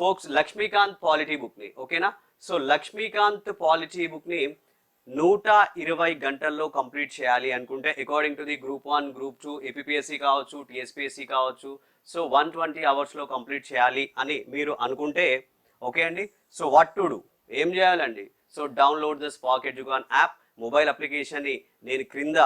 folks, Laxmikant Polity book ni, okay na? So Laxmikant Polity book ni 120 గంటల్లో complete చేయాలి అనుకుంటే according to the group 1 group 2 APPSC కావచ్చు TSPSC కావచ్చు so 120 hours లో complete చేయాలి అని మీరు అనుకుంటే ఓకే అండి. సో వాట్ టు డు, ఏం చేయాలండి? So download the SparkEducon app mobile application ని నేను క్రింద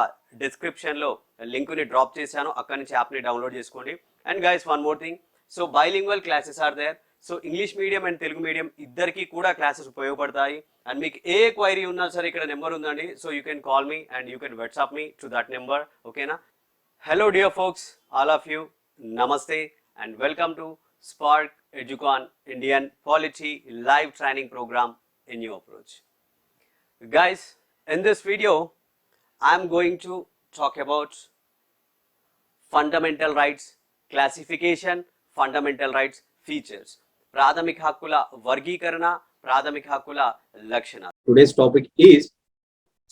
డిస్క్రిప్షన్ లో లింక్ ని డ్రాప్ చేశాను, అక్కడి నుంచి యాప్ ని డౌన్లోడ్ చేసుకోండి. And guys one more thing, so bilingual classes are there. So English medium and Telugu medium ఇద్దరికి కూడా క్లాసెస్ ఉపయోగపడతాయి. అండ్ మీకు ఏ క్వైరీ ఉన్నా సరే ఇక్కడ నెంబర్ ఉందండి, so you can call me and you can WhatsApp me to that number, ఓకేనా? Hello dear folks, all of you, namaste and welcome to SparkEducon Indian Polity live training program in new approach. Guys, in this video I am going to talk about fundamental rights classification, fundamental rights features, ప్రాథమిక హక్కుల వర్గీకరణ, ప్రాథమిక హక్కుల లక్షణాలు. Today's topic is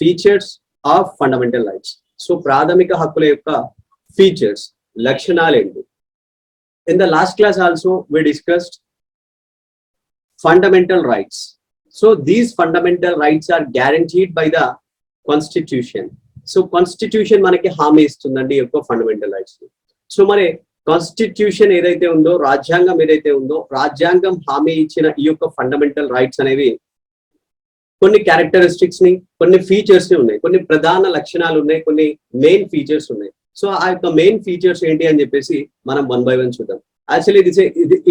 features of fundamental rights. So ప్రాథమిక హక్కుల యొక్క features, లక్షణాలు ఏంటి? In the last class also we discussed fundamental rights. So these fundamental rights are guaranteed by the constitution. So constitution మనకి హామీ ఇస్తుందండి యొక్క fundamental rights. సో మరి కాన్స్టిట్యూషన్ ఏదైతే ఉందో, రాజ్యాంగం ఏదైతే ఉందో, రాజ్యాంగం హామీ ఇచ్చిన ఈ యొక్క ఫండమెంటల్ రైట్స్ అనేవి కొన్ని క్యారెక్టరిస్టిక్స్ ని, కొన్ని ఫీచర్స్ ని ఉన్నాయి, కొన్ని ప్రధాన లక్షణాలు ఉన్నాయి, కొన్ని మెయిన్ ఫీచర్స్ ఉన్నాయి. సో ఆ యొక్క మెయిన్ ఫీచర్స్ ఏంటి అని చెప్పేసి మనం 1 by 1 చూద్దాం. Actually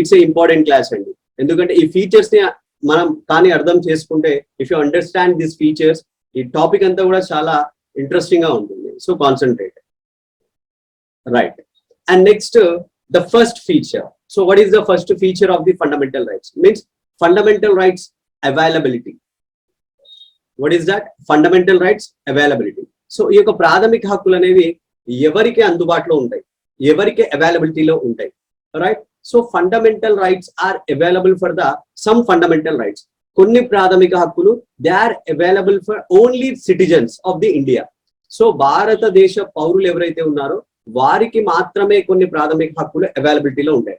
it's a important class అండి, ఎందుకంటే ఈ ఫీచర్స్ ని మనం కానీ అర్థం చేసుకుంటే, if you understand this features, ఈ టాపిక్ అంతా కూడా చాలా ఇంట్రెస్టింగ్ గా ఉంటుంది. So concentrate, right. And next, the first feature. So what is the first feature of the fundamental rights? Means fundamental rights availability. What is that? Fundamental rights availability. So ఈ యొక్క ప్రాథమిక హక్కులు అనేవి ఎవరికి అందుబాటులో ఉంటాయి, ఎవరికి అవైలబిలిటీలో ఉంటాయి, right? So fundamental rights are available for the some fundamental rights. కొన్ని ప్రాథమిక హక్కులు they are available for only citizens of the India. So భారతదేశ పౌరులు ఎవరైతే ఉన్నారో వారికి మాత్రమే కొన్ని ప్రాథమిక హక్కులు అవైలబిలిటీలో ఉంటాయి,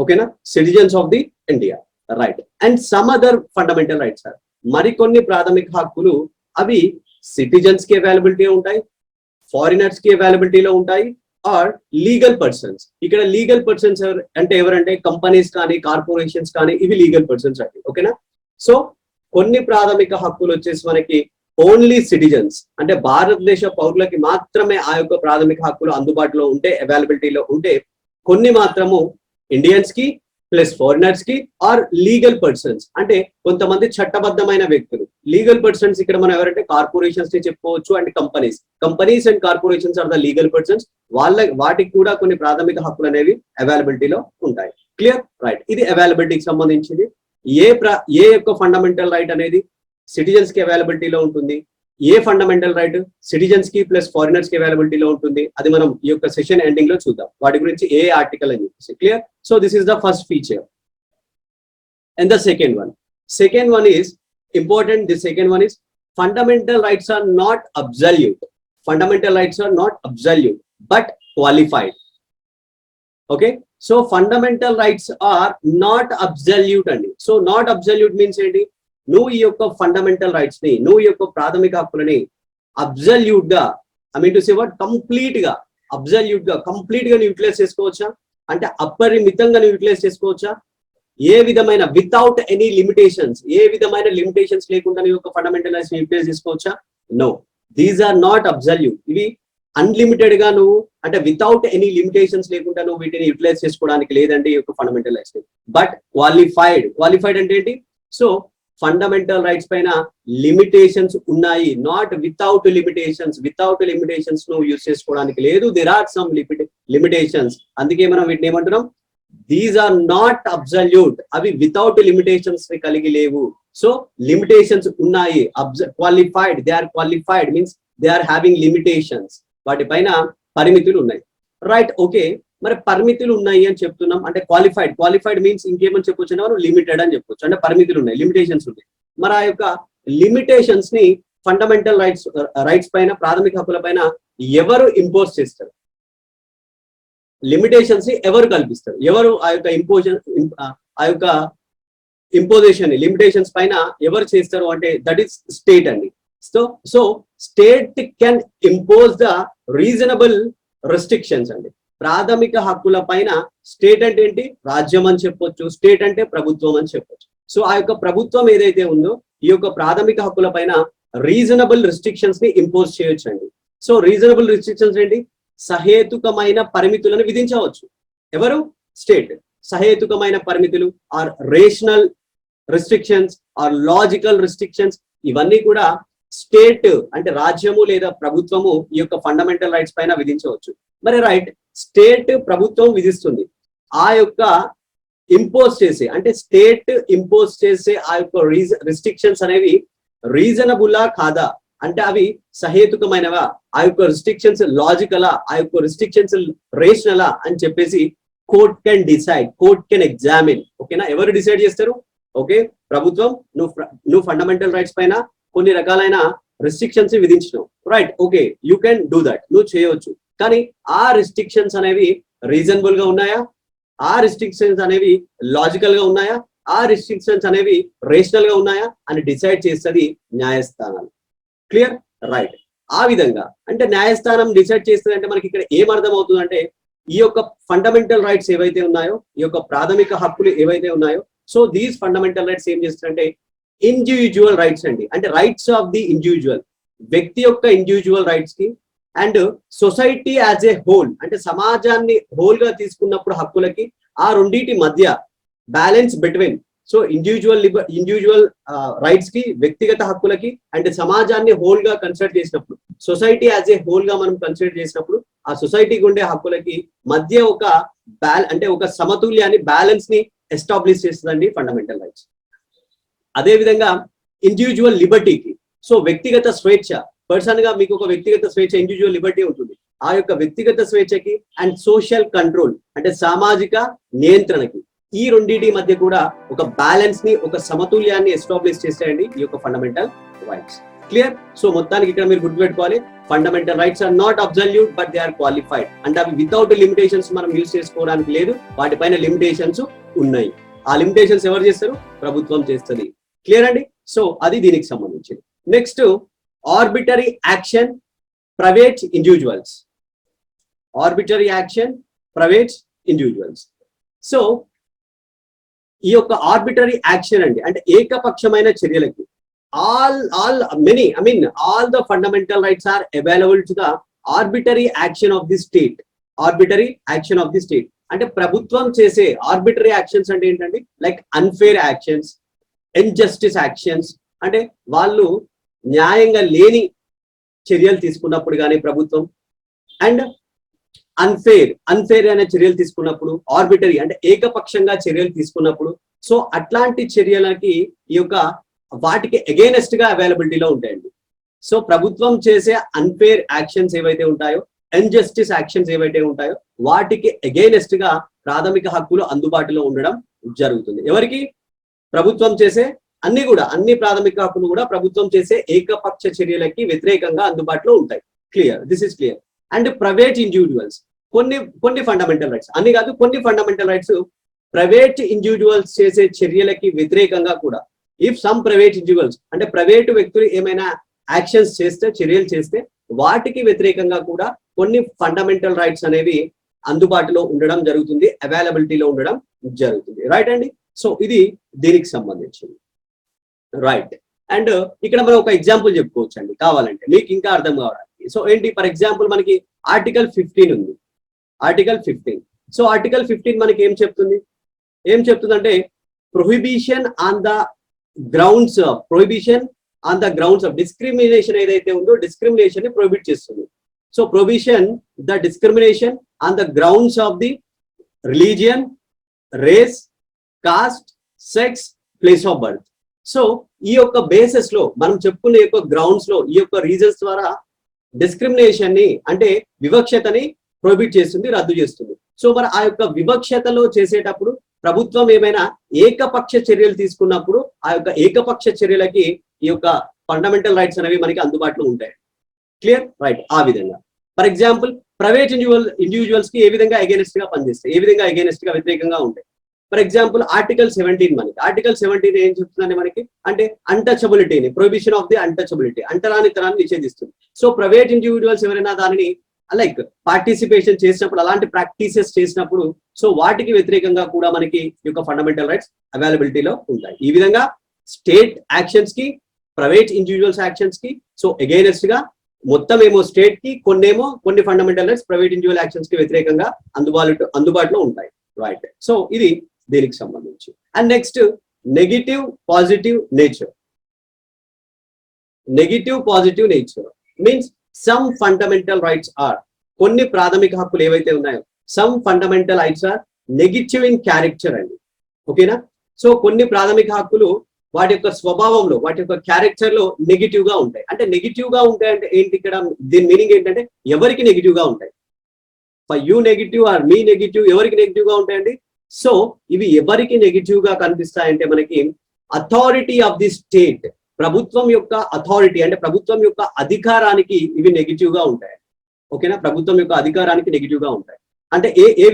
ఓకేనా? Citizens of the India, right. And some other fundamental rights are, మరికొన్ని ప్రాథమిక హక్కులు అవి సిటిజన్స్ కి అవైలబిలిటీ ఉంటాయి, ఫారినర్స్ కి అవైలబిలిటీలో ఉంటాయి, ఆర్ లీగల్ పర్సన్స్. ఇక్కడ లీగల్ పర్సన్స్ అంటే ఎవరంటే కంపెనీస్ కానీ కార్పొరేషన్స్ కానీ, ఇవి లీగల్ పర్సన్స్ అండి, ఓకేనా? సో కొన్ని ప్రాథమిక హక్కులు వచ్చేసి మనకి ఓన్లీ సిటిజన్స్ అంటే భారతదేశ పౌరులకి మాత్రమే ఆ యొక్క ప్రాథమిక హక్కులు అందుబాటులో ఉంటే, అవైలబిలిటీలో ఉంటే, కొన్ని మాత్రము ఇండియన్స్ కి ప్లస్ ఫారినర్స్ కి ఆర్ లీగల్ పర్సన్స్ అంటే కొంతమంది చట్టబద్ధమైన వ్యక్తులు. లీగల్ పర్సన్స్ ఇక్కడ మనం ఎవరంటే కార్పొరేషన్స్ ని చెప్పుకోవచ్చు and companies and corporations are the legal persons. వాటికి కూడా కొన్ని ప్రాథమిక హక్కులు అనేవి అవైలబిలిటీలో ఉంటాయి. Clear, right. ఇది అవైలబిలిటీకి సంబంధించింది. ఏ యొక్క ఫండమెంటల్ రైట్ అనేది సిటిజన్స్ కి అవైలబిలిటీలో ఉంటుంది, ఏ ఫండమెంటల్ రైట్ సిటిజన్స్ కి ప్లస్ ఫారినర్స్ కి అవైలబిలిటీలో ఉంటుంది, అది మనం ఈ యొక్క సెషన్ ఎండింగ్ లో చూద్దాం, వాటి గురించి ఏ ఆర్టికల్ అని చెప్పేసి. Clear. So this is the first feature. And the second one is important. The second one is fundamental rights are not absolute. Fundamental rights are not absolute but qualified. Okay, so fundamental rights are not absolute అండి. So not absolute means ఏంటి? నువ్వు ఈ యొక్క fundamental rights ని, నువ్వు ఈ యొక్క ప్రాథమిక హక్కులని అబ్సల్యూట్ గా, I mean to say what, complete గా నువ్వు యూటిలైజ్ చేసుకోవచ్చా? అంటే అపరిమితంగా నువ్వు యూటిలైజ్ చేసుకోవచ్చా? ఏ విధమైన వితౌట్ ఎనీ లిమిటేషన్స్, ఏ విధమైన లిమిటేషన్స్ లేకుండా నువ్వు యొక్క ఫండమెంటల్ రైట్స్ యూటిలైజ్ చేసుకోవచ్చా? No, these are not absolute. ఇవి అన్లిమిటెడ్ గా నువ్వు అంటే వితౌట్ ఎనీ లిమిటేషన్స్ లేకుండా నువ్వు వీటిని యూటిలైజ్ చేసుకోవడానికి లేదంటే ఈ యొక్క ఫండమెంటల్ రైట్స్. బట్ క్వాలిఫైడ్ అంటే ఏంటి? సో ఫండమెంటల్ రైట్స్ పైన లిమిటేషన్స్ ఉన్నాయి, నాట్ వితౌట్ లిమిటేషన్స్ నువ్వు యూజ్ చేసుకోవడానికి లేదు. There are some limitations. అందుకే మనం వీటిని ఏమంటున్నాం? These are not absolute. అవి వితౌట్ లిమిటేషన్స్ కలిగి లేవు. సో లిమిటేషన్స్ ఉన్నాయి. They are qualified means they are having limitations. వాటిపైన పరిమితులు ఉన్నాయి, రైట్. ఓకే, మరి పరిమితులు ఉన్నాయి అని చెప్తున్నాం అంటే క్వాలిఫైడ్ మీన్స్ ఇంకేమని చెప్పొచ్చు అంటే మనం లిమిటెడ్ అని చెప్పొచ్చు. అంటే పరిమితులు ఉన్నాయి, లిమిటేషన్స్ ఉన్నాయి. మరి ఆ యొక్క లిమిటేషన్స్ ని ఫండమెంటల్ రైట్స్ పైన, ప్రాథమిక హక్కుల పైన ఎవరు ఇంపోజ్ చేస్తారు? లిమిటేషన్స్ ని ఎవరు కల్పిస్తారు? ఎవరు ఆ యొక్క ఇంపోజిషన్ లిమిటేషన్స్ పైన ఎవరు చేస్తారు అంటే దట్ ఈస్ స్టేట్ అండి. So state can impose the reasonable restrictions అండి. ప్రాథమిక హక్కుల పైన స్టేట్ అంటే ఏంటి? రాజ్యం అని చెప్పొచ్చు, స్టేట్ అంటే ప్రభుత్వం అని చెప్పొచ్చు. సో ఆ యొక్క ప్రభుత్వం ఏదైతే ఉందో ఈ యొక్క ప్రాథమిక హక్కుల పైన రీజనబుల్ రిస్ట్రిక్షన్స్ ని ఇంపోజ్ చేయొచ్చు అండి. సో రీజనబుల్ రిస్ట్రిక్షన్స్ ఏంటి? సహేతుకమైన పరిమితులను విధించవచ్చు. ఎవరు? స్టేట్. సహేతుకమైన పరిమితులు or rational restrictions or logical restrictions, ఇవన్నీ కూడా స్టేట్ అంటే రాజ్యము లేదా ప్రభుత్వము ఈ యొక్క ఫండమెంటల్ రైట్స్ పైన విధించవచ్చు. మరి రైట్, స్టేట్ ప్రభుత్వం విధిస్తుంది, ఆ యొక్క ఇంపోజ్ చేసే అంటే స్టేట్ ఇంపోజ్ చేసే ఆ యొక్క రిస్ట్రిక్షన్స్ అనేవి రీజనబుల్లా కాదా అంటే అవి సహేతుకమైనవా, ఆ యొక్క రిస్ట్రిక్షన్స్ లాజికలా, ఆ యొక్క రిస్ట్రిక్షన్స్ రేషనలా అని చెప్పేసి court can decide, court can examine. ఓకేనా? ఎవరు డిసైడ్ చేస్తారు? ఓకే, ప్రభుత్వం. నువ్వు ఫండమెంటల్ రైట్స్ పైన కొన్ని రకాలైన రిస్ట్రిక్షన్స్ విధించినావు, right? Okay, you can do that, నువ్వు చేయవచ్చు. కానీ ఆ రిస్ట్రిక్షన్స్ అనేవి రీజనబుల్ గా ఉన్నాయా, ఆ రిస్ట్రిక్షన్స్ అనేవి లాజికల్ గా ఉన్నాయా, ఆ రిస్ట్రిక్షన్స్ అనేవి రేషనల్ గా ఉన్నాయా అని డిసైడ్ చేస్తుంది న్యాయస్థానాలు. క్లియర్? రైట్. ఆ విధంగా అంటే న్యాయస్థానం డిసైడ్ చేస్తుంది అంటే మనకి ఇక్కడ ఏం అర్థం అవుతుందంటే ఈ యొక్క ఫండమెంటల్ రైట్స్ ఏవైతే ఉన్నాయో, ఈ యొక్క ప్రాథమిక హక్కులు ఏవైతే ఉన్నాయో, సో దీస్ ఫండమెంటల్ రైట్స్ ఏం చేస్తారంటే ఇండివిజువల్ రైట్స్ అండి. అంటే రైట్స్ ఆఫ్ ది ఇండివిజువల్, వ్యక్తి యొక్క ఇండివిజువల్ రైట్స్ కి, and society as a whole అంటే సమాజాన్ని హోల్ గా తీసుకున్నప్పుడు హక్కులకి, ఆ రెండింటి మధ్య balance between so individual rights కి, వ్యక్తిగత హక్కులకి, అండ్ సమాజాన్ని హోల్ గా కన్సిడర్ చేసినప్పుడు, సొసైటీ యాజ్ ఏ హోల్ గా మనం కన్సిడర్ చేసినప్పుడు ఆ సొసైటీకి ఉండే హక్కులకి మధ్య ఒక అంటే ఒక సమతుల్యాన్ని, బ్యాలెన్స్ ని ఎస్టాబ్లిష్ చేస్తుందండి ఫండమెంటల్ రైట్స్. అదే విధంగా ఇండివిజువల్ లిబర్టీకి, సో వ్యక్తిగత స్వేచ్ఛ, పర్సన్ గా మీకు ఒక వ్యక్తిగత స్వేచ్ఛ, ఇండివిజువల్ లిబర్టీ ఉంటుంది. ఆ యొక్క వ్యక్తిగత స్వేచ్ఛకి అండ్ సోషల్ కంట్రోల్ అంటే సామాజిక నియంత్రణకి, ఈ రెండింటి మధ్య కూడా ఒక బ్యాలెన్స్ ని, ఒక సమతుల్యాన్ని ఎస్టాబ్లిష్ చేస్తాయండి ఈ యొక్క ఫండమెంటల్ రైట్స్. క్లియర్? సో మొత్తానికి ఇక్కడ మీరు గుర్తుపెట్టుకోవాలి, fundamental rights are not absolute but they are qualified. అంటే అవి వితౌట్ లిమిటేషన్స్ మనం యూజ్ చేసుకోవడానికి లేదు, వాటిపైన లిమిటేషన్స్ ఉన్నాయి. ఆ లిమిటేషన్స్ ఎవరు చేస్తారు? ప్రభుత్వం చేస్తుంది. క్లియర్ అండి? సో అది దీనికి సంబంధించింది. Next, arbitrary action private individuals. Arbitrary action private individuals. So ఈ యొక్క ఆర్బిటరీ యాక్షన్ అండి అంటే ఏకపక్షమైన చర్యలకి all the fundamental rights are available to the arbitrary action of the state. Arbitrary action of the state అంటే ప్రభుత్వం చేసే ఆర్బిటరీ యాక్షన్స్ అంటే ఏంటంటే like unfair actions, injustice actions, అంటే వాళ్ళు న్యాయంగా లేని చర్యలు తీసుకున్నప్పుడు కానీ ప్రభుత్వం, అండ్ అన్ఫేర్ అనే చర్యలు తీసుకున్నప్పుడు, ఆర్బిటరీ అంటే ఏకపక్షంగా చర్యలు తీసుకున్నప్పుడు, సో అట్లాంటి చర్యలకి ఈ యొక్క వాటికి అగైనెస్ట్ గా అవైలబిలిటీలో ఉంటాయండి. సో ప్రభుత్వం చేసే అన్ఫేర్ యాక్షన్స్ ఏవైతే ఉంటాయో, ఇన్జస్టిస్ యాక్షన్స్ ఏవైతే ఉంటాయో వాటికి అగైనెస్ట్ గా ప్రాథమిక హక్కులు అందుబాటులో ఉండడం జరుగుతుంది. ఎవరికి? ప్రభుత్వం చేసే అన్ని ప్రాథమిక హక్కులు కూడా ప్రభుత్వం చేసే ఏకపక్ష చర్యలకి వ్యతిరేకంగా అందుబాటులో ఉంటాయి. Clear? This is clear. And private individuals, కొన్ని ఫండమెంటల్ రైట్స్, అన్ని కాదు, కొన్ని ఫండమెంటల్ రైట్స్ ప్రైవేట్ ఇండివిజువల్స్ చేసే చర్యలకి వ్యతిరేకంగా కూడా, ఇఫ్ సమ్ ప్రైవేట్ ఇండివిజువల్స్ అంటే ప్రైవేటు వ్యక్తులు ఏమైనా యాక్షన్స్ చేస్తే, చర్యలు చేస్తే వాటికి వ్యతిరేకంగా కూడా కొన్ని ఫండమెంటల్ రైట్స్ అనేవి అందుబాటులో ఉండడం జరుగుతుంది, అవైలబిలిటీలో ఉండడం జరుగుతుంది. రైట్ అండి? సో ఇది దీనికి సంబంధించింది. రైట్. అండ్ ఇక్కడ మనం ఒక ఎగ్జాంపుల్ చెప్పుకోవచ్చు అండి కావాలంటే మీకు ఇంకా అర్థం కావడానికి. సో ఏంటి? ఫర్ ఎగ్జాంపుల్ మనకి ఆర్టికల్ 15 ఉంది. ఆర్టికల్ 15. సో ఆర్టికల్ 15 మనకి ఏం చెప్తుందంటే prohibition on the grounds of discrimination ఏదైతే ఉందో డిస్క్రిమినేషన్ ని ప్రొహిబిట్ చేస్తుంది. So prohibition the discrimination on the grounds of the religion, race, caste, sex, place of birth. So ఈ యొక్క బేసిస్ లో మనం చెప్పుకునే యొక్క గ్రౌండ్స్ లో ఈ యొక్క రీజన్స్ ద్వారా డిస్క్రిమినేషన్ ని అంటే వివక్షతని ప్రొహిబిట్ చేస్తుంది, రద్దు చేస్తుంది. సో మరి ఆ యొక్క వివక్షతలో చేసేటప్పుడు ప్రభుత్వం ఏమైనా ఏకపక్ష చర్యలు తీసుకున్నప్పుడు ఆ యొక్క ఏకపక్ష చర్యలకి ఈ యొక్క ఫండమెంటల్ రైట్స్ అనేవి మనకి అందుబాటులో ఉంటాయి. క్లియర్? రైట్. ఆ విధంగా ఫర్ ఎగ్జాంపుల్ ప్రైవేట్ ఇండివిజువల్స్ కి ఏ విధంగా అగైనెస్ట్ గా పనిచేస్తాయి, ఏ విధంగా అగైనెస్ట్ గా వ్యతిరేకంగా ఉంటాయి. ఫర్ ఎగ్జాంపుల్ ఆర్టికల్ 17 మనకి ఆర్టికల్ 17 ఏం చెప్తుందండి మనకి అంటే అన్టచబిలిటీని ప్రొహిబిషన్ ఆఫ్ ది అన్టచబిలిటీ అంటరానితనాన్ని నిషేధిస్తుంది. సో ప్రైవేట్ ఇండివిజువల్స్ ఎవరైనా దానిని లైక్ పార్టిసిపేషన్ చేసినప్పుడు అలాంటి ప్రాక్టీసెస్ చేసినప్పుడు సో వాటికి వ్యతిరేకంగా కూడా మనకి ఈ యొక్క ఫండమెంటల్ రైట్స్ అవైలబిలిటీలో ఉంటాయి. ఈ విధంగా స్టేట్ యాక్షన్స్ కి ప్రైవేట్ ఇండివిజువల్స్ యాక్షన్స్ కి సో అగైనెస్ట్ గా మొత్తం ఏమో స్టేట్ కి కొన్ని fundamental rights private individual actions కి వ్యతిరేకంగా అందుబాటులో ఉంటాయి. రైట్. సో ఇది దీనికి సంబంధించి. And next negative positive nature. Negative positive nature means some fundamental rights are కొన్ని ప్రాథమిక హక్కులు ఏవైతే ఉన్నాయో some fundamental rights are negative in character అండి. ఓకేనా. సో కొన్ని ప్రాథమిక హక్కులు వాటి యొక్క స్వభావంలో వాటి యొక్క క్యారెక్టర్ లో నెగిటివ్ గా ఉంటాయి. అంటే నెగిటివ్ గా ఉంటాయి అంటే ఏంటి ఇక్కడ దీని మీనింగ్ ఏంటంటే ఎవరికి నెగిటివ్ గా ఉంటాయి, for you negative or me negative, ఎవరికి నెగిటివ్ గా ఉంటాయండి. సో ఇవి ఎవరికి నెగిటివ్ గా కనిపిస్తాయంటే మనకి అథారిటీ ఆఫ్ ది స్టేట్, ప్రభుత్వం యొక్క అథారిటీ అంటే ప్రభుత్వం యొక్క అధికారానికి ఇవి నెగిటివ్ గా ఉంటాయి. ఓకేనా. ప్రభుత్వం యొక్క అధికారానికి నెగిటివ్ గా ఉంటాయి. అంటే ఏ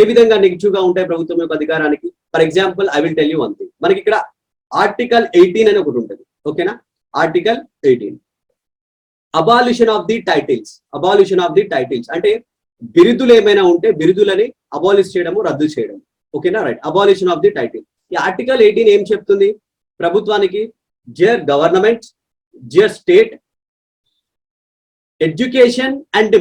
విధంగా నెగిటివ్ గా ఉంటాయి ప్రభుత్వం యొక్క అధికారానికి. For example I will tell you one thing. మనకి ఇక్కడ ఆర్టికల్ 18 అని ఒకటి ఉంటుంది. ఓకేనా. Article 18 abolition of the titles. Abolition of the titles అంటే బిరుదులు ఏమైనా ఉంటే బిరుదులని అబాలిష్ చేయడము, రద్దు చేయడం. ఓకేనా. Right. Abolition of the title. ఈ ఆర్టికల్ 18 ఏం చెప్తుంది ప్రభుత్వానికి? Jeeyar government, Jeeyar state, education and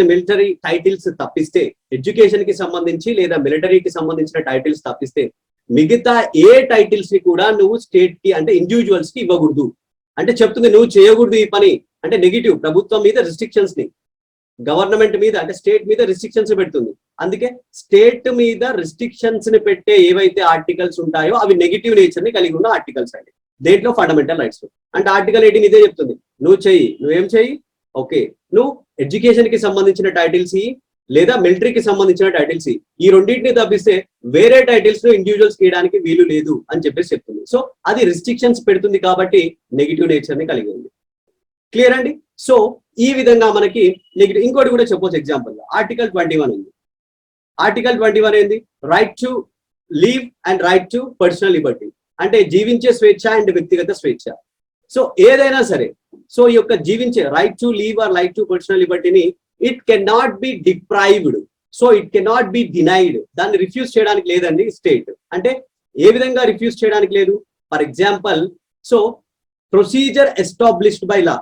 military titles తప్పిస్తే, ఎడ్యుకేషన్ కి సంబంధించి లేదా మిలిటరీకి సంబంధించిన టైటిల్స్ తప్పిస్తే మిగతా ఏ టైటిల్స్ ని కూడా నువ్వు స్టేట్ కి అంటే ఇండివిజువల్స్ కి ఇవ్వకూడదు అంటే చెప్తుంది. నువ్వు చేయకూడదు ఈ పని అంటే నెగిటివ్. ప్రభుత్వం మీద రిస్ట్రిక్షన్స్ ని, గవర్నమెంట్ మీద అంటే స్టేట్ మీద రిస్ట్రిక్షన్స్ పెడుతుంది. అందుకే స్టేట్ మీద రిస్ట్రిక్షన్స్ ని పెట్టే ఏవైతే ఆర్టికల్స్ ఉంటాయో అవి నెగిటివ్ నేచర్ ని కలిగి ఉన్న ఆర్టికల్స్ అండి. దేంట్లో ఫండమెంటల్ రైట్స్. అంటే ఆర్టికల్ 18 ఇదే చెప్తుంది, నువ్వేం చెయ్యి. ఓకే, నువ్వు ఎడ్యుకేషన్ కి సంబంధించిన టైటిల్స్ లేదా మిలిటరీకి సంబంధించిన టైటిల్స్ ఈ రెండింటిని తప్పిస్తే వేరే టైటిల్స్ ను ఇండివిజువల్స్ చేయడానికి వీలు లేదు అని చెప్పేసి చెప్తుంది. సో అది రిస్ట్రిక్షన్స్ పెడుతుంది కాబట్టి నెగిటివ్ నేచర్ ని కలిగి ఉంది. క్లియర్ అండి. సో ఈ విధంగా మనకి నెగిటివ్. ఇంకోటి కూడా చెప్పొచ్చు ఎగ్జాంపుల్ గా ఆర్టికల్ 21 ఉంది. ఆర్టికల్ 21 ఏంది? Right to leave and right to personal Liberty అంటే జీవించే స్వేచ్ఛ అండ్ వ్యక్తిగత స్వేచ్ఛ. సో ఏదైనా సరే సో ఈ యొక్క జీవించే right to live or right to personal లిబర్టీని it can not be deprived, so it can not be denied. దాన్ని రిఫ్యూజ్ చేయడానికి లేదండి స్టేట్. అంటే ఏ విధంగా రిఫ్యూజ్ చేయడానికి లేదు? For example so procedure established by law,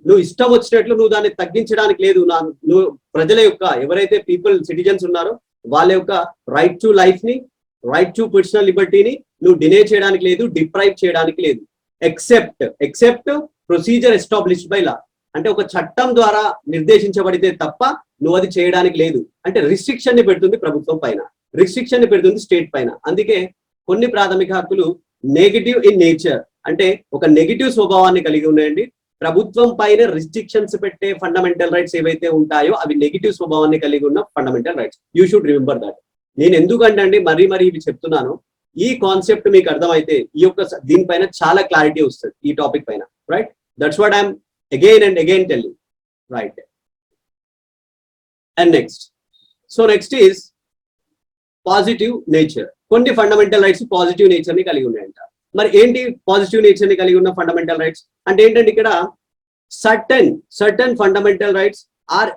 నువ్వు ఇష్టం వచ్చినట్లు నువ్వు దాన్ని తగ్గించడానికి లేదు. నువ్వు ప్రజల యొక్క ఎవరైతే పీపుల్ సిటిజన్స్ ఉన్నారో వాళ్ళ యొక్క రైట్ టు లైఫ్ ని, రైట్ టు పర్సనల్ లిబర్టీని నువ్వు డినే చేయడానికి లేదు, డిప్రైవ్ చేయడానికి లేదు. ఎక్సెప్ట్ ప్రొసీజర్ ఎస్టాబ్లిష్డ్ బై లా అంటే ఒక చట్టం ద్వారా నిర్దేశించబడితే తప్ప నువ్వు అది చేయడానికి లేదు. అంటే రిస్ట్రిక్షన్ ని పెడుతుంది ప్రభుత్వం పైన, రిస్ట్రిక్షన్ ని పెడుతుంది స్టేట్ పైన. అందుకే కొన్ని ప్రాథమిక హక్కులు నెగిటివ్ ఇన్ నేచర్ అంటే ఒక నెగిటివ్ స్వభావాన్ని కలిగి ఉన్నాయండి. ప్రభుత్వం పైన రిస్ట్రిక్షన్స్ పెట్టే ఫండమెంటల్ రైట్స్ ఏవైతే ఉంటాయో అవి నెగిటివ్ స్వభావాన్ని కలిగి ఉన్న fundamental rights. You should remember that. నేను ఎందుకంటే అండి మరీ ఇవి చెప్తున్నాను, ఈ కాన్సెప్ట్ మీకు అర్థమైతే ఈ యొక్క దీనిపైన చాలా క్లారిటీ వస్తుంది ఈ టాపిక్ పైన. Right. That's what I'm again and again telling. Right. And next is positive nature. కొన్ని ఫండమెంటల్ రైట్స్ పాజిటివ్ నేచర్ ని కలిగి ఉన్నాయంట. మరి ఏంటి పాజిటివ్ నేచర్ ని కలిగి ఉన్న ఫండమెంటల్ రైట్స్ అంటే ఏంటంటే ఇక్కడ certain fundamental rights are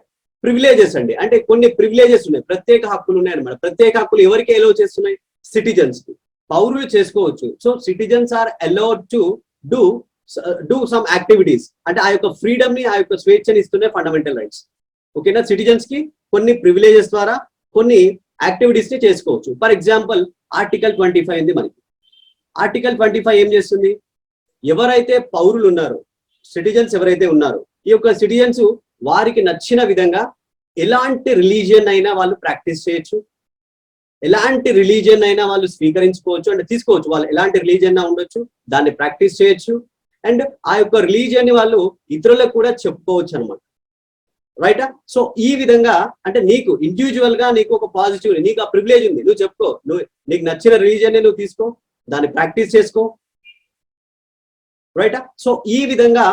privileges అండి. అంటే కొన్ని ప్రివిలేజెస్ ఉన్నాయి, ప్రత్యేక హక్కులు ఉన్నాయి అనమాట. ప్రత్యేక హక్కులు ఎవరికి ఎలో చేస్తున్నాయి? సిటిజన్స్ కి, పౌరులు చేసుకోవచ్చు. So citizens are allowed to do some activities అంటే ఆ యొక్క ఫ్రీడమ్ ని, ఆ యొక్క స్వేచ్ఛని ఇస్తున్నాయి ఫండమెంటల్ రైట్స్. ఓకేనా. సిటిజన్స్ కి కొన్ని ప్రివిలేజెస్ ద్వారా కొన్ని యాక్టివిటీస్ ని చేసుకోవచ్చు. ఫర్ ఎగ్జాంపుల్ ఆర్టికల్ 25 ఉంది మనకి. ఆర్టికల్ 25 ఏం చేస్తుంది? ఎవరైతే పౌరులు ఉన్నారో, సిటిజన్స్ ఎవరైతే ఉన్నారో ఈ యొక్క సిటిజన్స్ వారికి నచ్చిన విధంగా ఎలాంటి రిలీజియన్ అయినా వాళ్ళు ప్రాక్టీస్ చేయొచ్చు, ఎలాంటి రిలీజియన్ అయినా వాళ్ళు స్వీకరించుకోవచ్చు అంటే తీసుకోవచ్చు. వాళ్ళు ఎలాంటి రిలీజియన్ ఉండొచ్చు, దాన్ని ప్రాక్టీస్ చేయొచ్చు. అండ్ ఆ యొక్క రిలీజియన్ ని వాళ్ళు ఇతరులకు కూడా చెప్పుకోవచ్చు అనమాట. రైటా. సో ఈ విధంగా అంటే నీకు ఇండివిజువల్ గా నీకు ఒక పాజిటివ్, నీకు ఆ ప్రివిలేజ్ ఉంది, నువ్వు చెప్పుకో, నీకు నచ్చిన రిలీజియన్ ని నువ్వు తీసుకో, దాన్ని ప్రాక్టీస్ చేసుకో. రైటా. సో ఈ విధంగా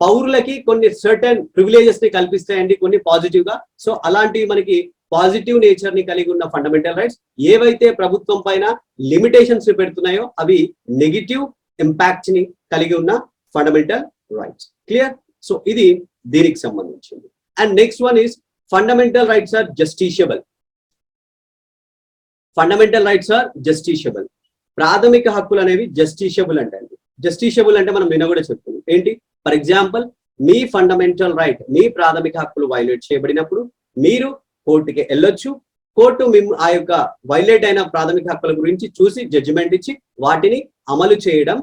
పౌరులకి కొన్ని సర్టెన్ ప్రివిలేజెస్ ని కల్పిస్తాయండి కొన్ని పాజిటివ్ గా. సో అలాంటివి మనకి పాజిటివ్ నేచర్ ని కలిగి ఉన్న ఫండమెంటల్ రైట్స్. ఏవైతే ప్రభుత్వం పైన లిమిటేషన్స్ పెడుతున్నాయో అవి నెగిటివ్ ఇంపాక్ట్ ని కలిగి ఉన్న ఫండమెంటల్ రైట్స్. క్లియర్? సో ఇది దీనికి సంబంధించింది. And next one is fundamental rights are justiciable. Fundamental rights are justiciable. ప్రాథమిక హక్కులు అనేవి జస్టిషియబుల్ అంటే జస్టిషియబుల్ అంటే మనం నిన్న కూడా చెప్తున్నాం ఏంటి. ఫర్ ఎగ్జాంపుల్, మీ ఫండమెంటల్ రైట్, మీ ప్రాథమిక హక్కులు వైలేట్ చేయబడినప్పుడు మీరు కోర్టుకి వెళ్ళొచ్చు. కోర్టు మేము ఆ యొక్క వైలేట్ అయిన ప్రాథమిక హక్కుల గురించి చూసి జడ్జిమెంట్ ఇచ్చి వాటిని అమలు చేయడం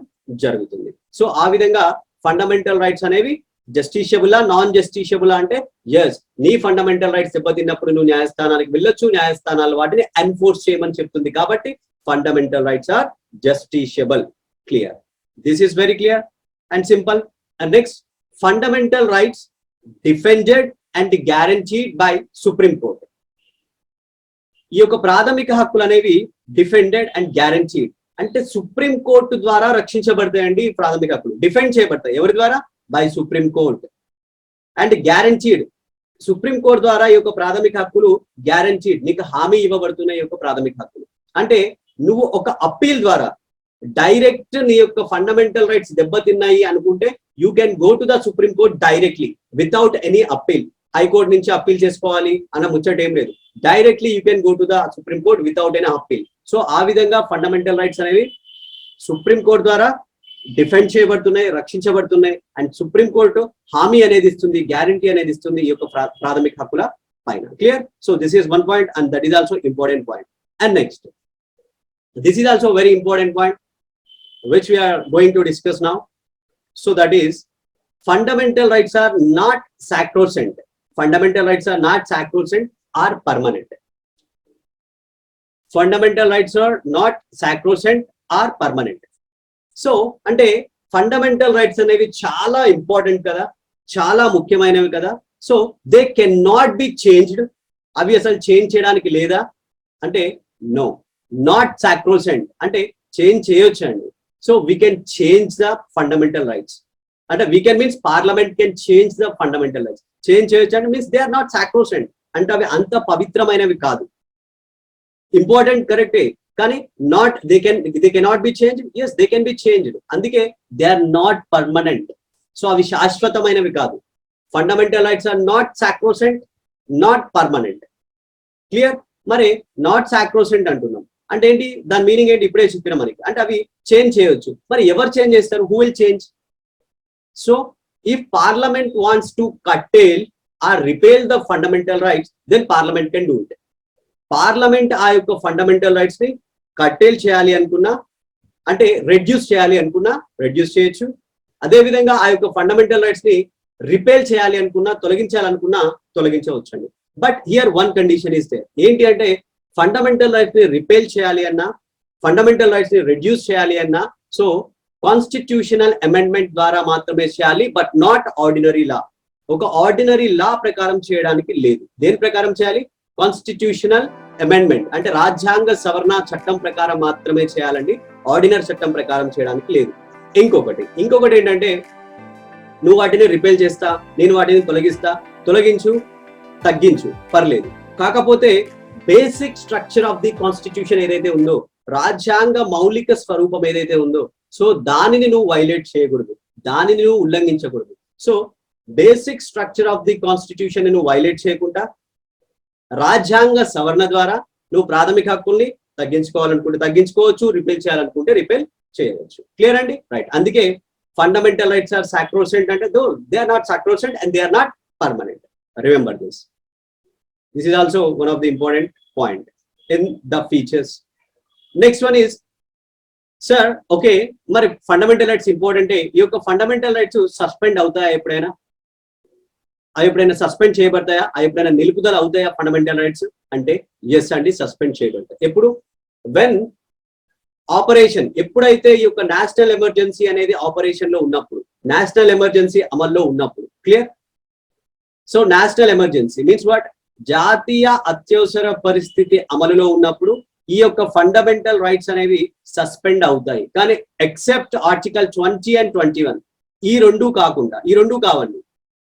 జరుగుతుంది. సో ఆ విధంగా ఫండమెంటల్ రైట్స్ అనేవి జస్టిషియబులా నాన్ జస్టిషియబులా అంటే ఎస్, నీ ఫండమెంటల్ రైట్స్ దెబ్బతిన్నప్పుడు నువ్వు న్యాయస్థానానికి వెళ్ళొచ్చు, న్యాయస్థానాలు వాటిని ఎన్ఫోర్స్ చేయమని చెప్తుంది. కాబట్టి fundamental rights are justiciable. Clear? This is very clear and simple. And next, fundamental rights defended and guaranteed by supreme court. ఈ యొక్క ప్రాథమిక హక్కులు అనేవి డిఫెండెడ్ అండ్ గ్యారంటీడ్ అంటే సుప్రీం కోర్టు ద్వారా రక్షించబడతాయండి. ఈ ప్రాథమిక హక్కులు డిఫెండ్ చేయబడతాయి ఎవరి ద్వారా? By supreme court. And guaranteed, supreme court ద్వారా ఈ యొక్క ప్రాథమిక హక్కులు గ్యారంటీడ్, నీకు హామీ ఇవ్వబడుతున్న ఈ యొక్క ప్రాథమిక హక్కులు. అంటే నువ్వు ఒక అప్పీల్ ద్వారా డైరెక్ట్ నీ యొక్క ఫండమెంటల్ రైట్స్ దెబ్బతిన్నాయి అనుకుంటే you can go to the supreme court directly without any appeal. High court నుంచి అప్పీల్ చేసుకోవాలి అన్న ముచ్చట ఏం లేదు. Directly you can go to the supreme court without any appeal. So ఆ విధంగా ఫండమెంటల్ రైట్స్ అనేవి సుప్రీం కోర్ట్ ద్వారా డిఫెండ్ చేయబడుతున్నాయి, రక్షించబడుతున్నాయి. అండ్ సుప్రీం కోర్టు హామీ అనేది ఇస్తుంది, గ్యారంటీ అనేది ఇస్తుంది ఈ యొక్క ప్రాథమిక హక్కుల పైన. Clear? So this is one point and that is also important point. And next, this is also a very important point which we are going to discuss now. So that is, fundamental rights are not sacrosanct. Fundamental rights are not sacrosanct or permanent. Fundamental rights are not sacrosanct or permanent. So అంటే fundamental rights అనేవి చాలా important కదా, చాలా ముఖ్యమైనవి కదా. So they can not be changed. అవి అసలు change చేయడానికి లేదా అంటే నో, నాట్ సాక్రోసెంట్ అంటే చేంజ్ చేయొచ్చు అండి. So we can change the fundamental rights అంటే we can means parliament can change the fundamental rights. Change చేయొచ్చు అంటే means they are not sacrosanct అంటే అవి అంత పవిత్రమైనవి కాదు. ఇంపార్టెంట్ కరెక్టే, కానీ not they cannot be changed. Yes, they can be changed. అందుకే they are not permanent. So అవి శాశ్వతమైనవి కాదు. Fundamental rights are not sacrosanct, not permanent. Clear? మరి నాట్ సాక్రోసెంట్ అంటున్నాం అంటే ఏంటి, దాని మీనింగ్ ఏంటి ఇప్పుడే చెప్పిన మనకి. అంటే అవి చేంజ్ చేయొచ్చు. మరి ఎవరు చేంజ్ చేస్తారు? Who will change? So if parliament wants to curtail or repeal the fundamental rights, then parliament can do it. Parliament ఆ యొక్క ఫండమెంటల్ రైట్స్ ని కట్టేల్ చేయాలి అనుకున్నా అంటే రెడ్యూస్ చేయాలి అనుకున్నా రెడ్యూస్ చేయొచ్చు. అదేవిధంగా ఆ యొక్క ఫండమెంటల్ రైట్స్ ని రిపేల్ చేయాలి అనుకున్నా, తొలగించాలనుకున్నా తొలగించవచ్చు అండి. But here one condition is there. ఏంటి అంటే ఫండమెంటల్ రైట్స్ ని రిపేల్ చేయాలి అన్నా, ఫండమెంటల్ రైట్స్ ని రెడ్యూస్ చేయాలి అన్నా, సో కాన్స్టిట్యూషనల్ అమెండ్మెంట్ ద్వారా మాత్రమే చేయాలి. బట్ నాట్ ఆర్డినరీ లా. ఒక ఆర్డినరీ లా ప్రకారం చేయడానికి లేదు. దేని ప్రకారం చేయాలి? కాన్స్టిట్యూషనల్ అమెండ్మెంట్ అంటే రాజ్యాంగ సవరణ చట్టం ప్రకారం మాత్రమే చేయాలండి. ఆర్డినరీ చట్టం ప్రకారం చేయడానికి లేదు. ఇంకొకటి ఏంటంటే నువ్వు వాటిని రిపేల్ చేస్తా, నేను వాటిని తొలగిస్తా, తొలగించు, తగ్గించు, పర్లేదు. కాకపోతే basic structure of the constitution ఏదైతే ఉందో, రాజ్యాంగ మౌలిక స్వరూపం ఏదైతే ఉందో, సో దానిని నువ్వు వైలేట్ చేయకూడదు, దానిని నువ్వు ఉల్లంఘించకూడదు. So basic structure of the constitution నువ్వు వైలేట్ చేయకుండా రాజ్యాంగ సవరణ ద్వారా నువ్వు ప్రాథమిక హక్కుల్ని తగ్గించుకోవాలనుకుంటే తగ్గించుకోవచ్చు, రిపేల్ చేయాలనుకుంటే రిపేల్ చేయవచ్చు. క్లియర్ అండి? రైట్. అందుకే ఫండమెంటల్ రైట్స్ ఆర్ సాక్రోసెంట్ అంటే though they are not sacrosanct and they are not permanent. Remember this. This is also one of the important point in the features. Next one is, sir, okay, మరి fundamental rights important. ఈ యొక్క fundamental rights suspend అవుతాయా ఎప్పుడైనా? అవి ఎప్పుడైనా suspend చేయబడతాయా? అవి ఎప్పుడైనా నిలుపుదల అవుతాయా ఫండమెంటల్ రైట్స్ అంటే? ఎస్ అండి, సస్పెండ్ చేయబడతాయి. ఎప్పుడు? వెన్ ఆపరేషన్, ఎప్పుడైతే ఈ యొక్క నేషనల్ ఎమర్జెన్సీ అనేది ఆపరేషన్ లో ఉన్నప్పుడు, నేషనల్ ఎమర్జెన్సీ అమల్లో ఉన్నప్పుడు. Clear? So national emergency means what? జాతీయ అత్యవసర పరిస్థితి అమలులో ఉన్నప్పుడు ఈ యొక్క ఫండమెంటల్ రైట్స్ అనేవి సస్పెండ్ అవుతాయి. కానీ ఎక్సెప్ట్ ఆర్టికల్ 20 and 21, ఈ రెండు కాకుండా, ఈ రెండు కావండి,